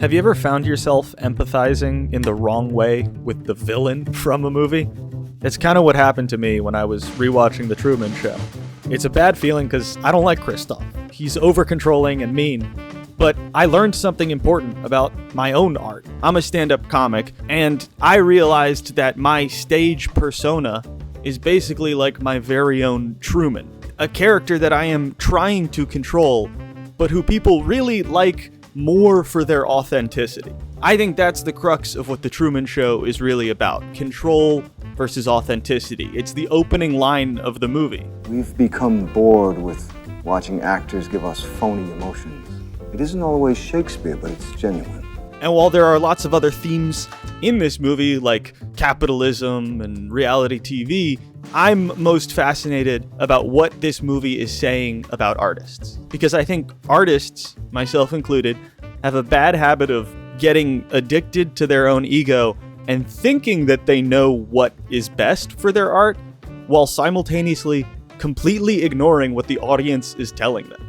Have you ever found yourself empathizing in the wrong way with the villain from a movie? It's kind of what happened to me when I was rewatching The Truman Show. It's a bad feeling because I don't like Kristoff. He's over-controlling and mean. But I learned something important about my own art. I'm a stand-up comic, and I realized that my stage persona is basically like my very own Truman. A character that I am trying to control, but who people really like more for their authenticity. I think that's the crux of what The Truman Show is really about. Control versus authenticity. It's the opening line of the movie. We've become bored with watching actors give us phony emotions. It isn't always Shakespeare, but it's genuine. And while there are lots of other themes in this movie, like capitalism and reality TV, I'm most fascinated about what this movie is saying about artists. Because I think artists, myself included, have a bad habit of getting addicted to their own ego and thinking that they know what is best for their art, while simultaneously completely ignoring what the audience is telling them.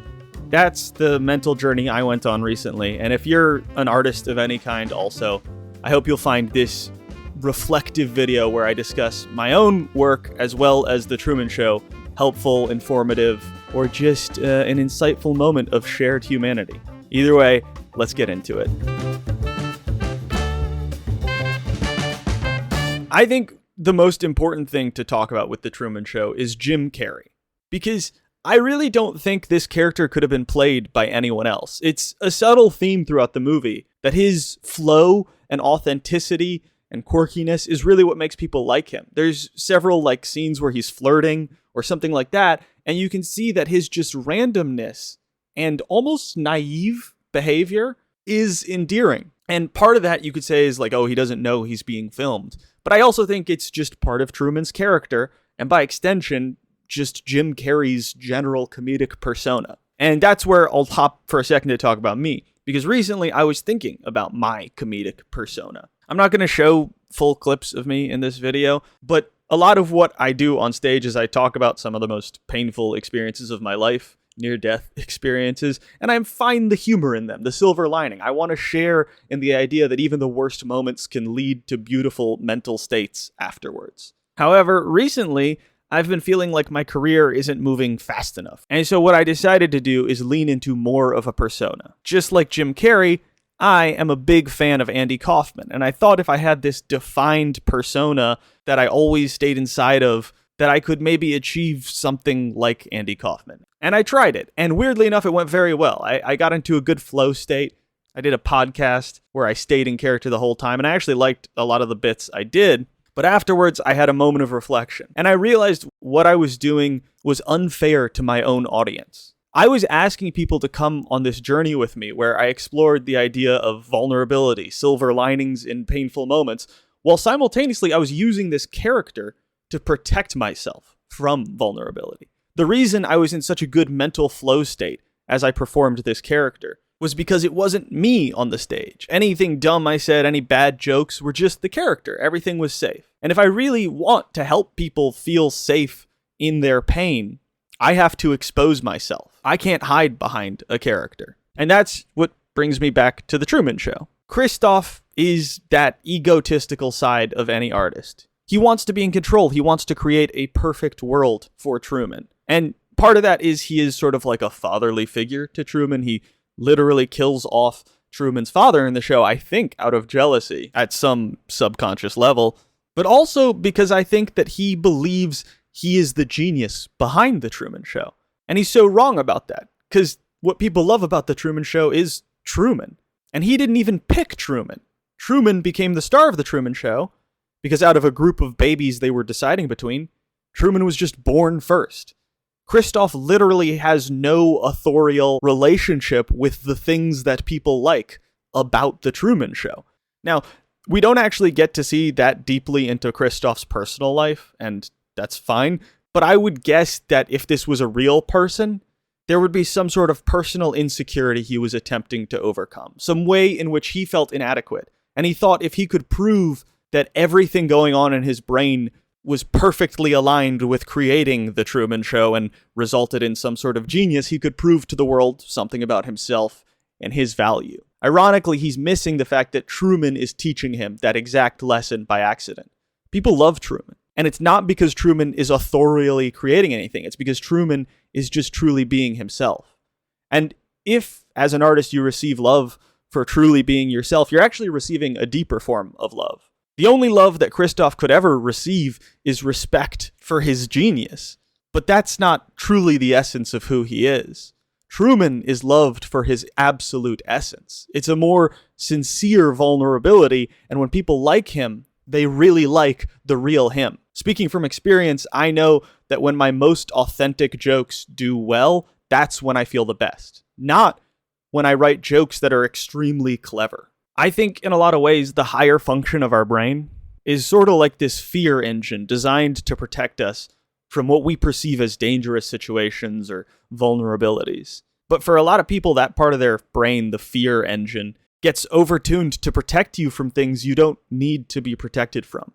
That's the mental journey I went on recently, and if you're an artist of any kind also, I hope you'll find this reflective video where I discuss my own work as well as The Truman Show helpful, informative, or just an insightful moment of shared humanity. Either way, let's get into it. I think the most important thing to talk about with The Truman Show is Jim Carrey, because I really don't think this character could have been played by anyone else. It's a subtle theme throughout the movie that his flow and authenticity and quirkiness is really what makes people like him. There's several scenes where he's flirting or something like that, and you can see that his just randomness and almost naive behavior is endearing. And part of that you could say is he doesn't know he's being filmed. But I also think it's just part of Truman's character, and by extension, just Jim Carrey's general comedic persona. And that's where I'll hop for a second to talk about me, because recently I was thinking about my comedic persona. I'm not going to show full clips of me in this video, but a lot of what I do on stage is I talk about some of the most painful experiences of my life, near-death experiences, and I find the humor in them, the silver lining. I want to share in the idea that even the worst moments can lead to beautiful mental states afterwards. However, recently, I've been feeling like my career isn't moving fast enough. And so what I decided to do is lean into more of a persona. Just like Jim Carrey, I am a big fan of Andy Kaufman. And I thought if I had this defined persona that I always stayed inside of, that I could maybe achieve something like Andy Kaufman. And I tried it. And weirdly enough, it went very well. I got into a good flow state. I did a podcast where I stayed in character the whole time. And I actually liked a lot of the bits I did. But afterwards, I had a moment of reflection, and I realized what I was doing was unfair to my own audience. I was asking people to come on this journey with me where I explored the idea of vulnerability, silver linings in painful moments, while simultaneously I was using this character to protect myself from vulnerability. The reason I was in such a good mental flow state as I performed this character was because it wasn't me on the stage. Anything dumb I said, any bad jokes were just the character. Everything was safe. And if I really want to help people feel safe in their pain, I have to expose myself. I can't hide behind a character. And that's what brings me back to The Truman Show. Kristoff is that egotistical side of any artist. He wants to be in control. He wants to create a perfect world for Truman. And part of that is he is sort of like a fatherly figure to Truman. He literally kills off Truman's father in the show, I think, out of jealousy at some subconscious level, but also because I think that he believes he is the genius behind The Truman Show. And he's so wrong about that, because what people love about The Truman Show is Truman. And he didn't even pick Truman. Truman became the star of The Truman Show because out of a group of babies they were deciding between, Truman was just born first. Kristoff literally has no authorial relationship with the things that people like about The Truman Show. Now, we don't actually get to see that deeply into Kristoff's personal life, and that's fine, but I would guess that if this was a real person, there would be some sort of personal insecurity he was attempting to overcome, some way in which he felt inadequate, and he thought if he could prove that everything going on in his brain was perfectly aligned with creating The Truman Show and resulted in some sort of genius, he could prove to the world something about himself and his value. Ironically, he's missing the fact that Truman is teaching him that exact lesson by accident. People love Truman. And it's not because Truman is authorially creating anything. It's because Truman is just truly being himself. And if, as an artist, you receive love for truly being yourself, you're actually receiving a deeper form of love. The only love that Kristoff could ever receive is respect for his genius. But that's not truly the essence of who he is. Truman is loved for his absolute essence. It's a more sincere vulnerability, and when people like him, they really like the real him. Speaking from experience, I know that when my most authentic jokes do well, that's when I feel the best. Not when I write jokes that are extremely clever. I think in a lot of ways, the higher function of our brain is sort of like this fear engine designed to protect us from what we perceive as dangerous situations or vulnerabilities. But for a lot of people, that part of their brain, the fear engine, gets overtuned to protect you from things you don't need to be protected from.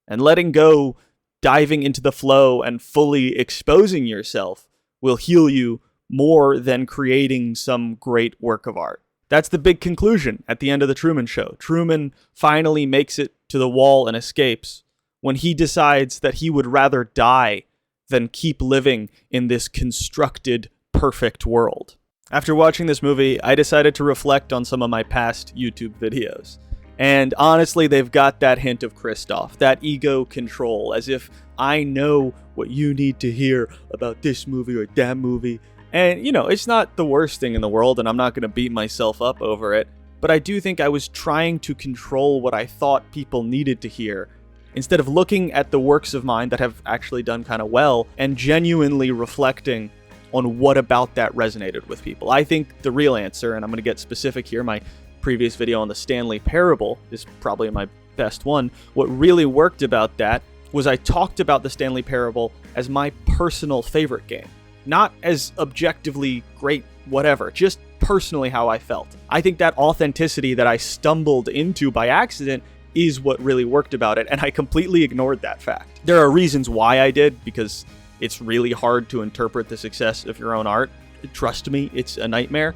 And letting go, diving into the flow, and fully exposing yourself will heal you more than creating some great work of art. That's the big conclusion at the end of the Truman Show. Truman finally makes it to the wall and escapes when he decides that he would rather die than keep living in this constructed, perfect world. After watching this movie, I decided to reflect on some of my past YouTube videos. And honestly, they've got that hint of Kristoff, that ego control, as if I know what you need to hear about this movie or that movie. And, it's not the worst thing in the world, and I'm not going to beat myself up over it. But I do think I was trying to control what I thought people needed to hear, instead of looking at the works of mine that have actually done kind of well and genuinely reflecting on what about that resonated with people. I think the real answer, and I'm going to get specific here, my previous video on the Stanley Parable is probably my best one. What really worked about that was I talked about the Stanley Parable as my personal favorite game. Not as objectively great, whatever, just personally how I felt. I think that authenticity that I stumbled into by accident is what really worked about it, and I completely ignored that fact. There are reasons why I did, because it's really hard to interpret the success of your own art. Trust me, it's a nightmare.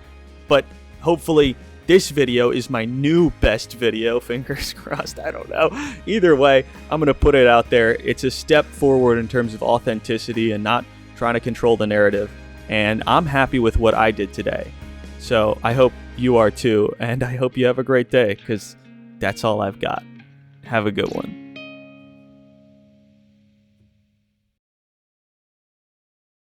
But hopefully this video is my new best video, fingers crossed, I don't know. Either way, I'm gonna put it out there. It's a step forward in terms of authenticity and not trying to control the narrative. And I'm happy with what I did today. So I hope you are too, and I hope you have a great day, because that's all I've got. Have a good one.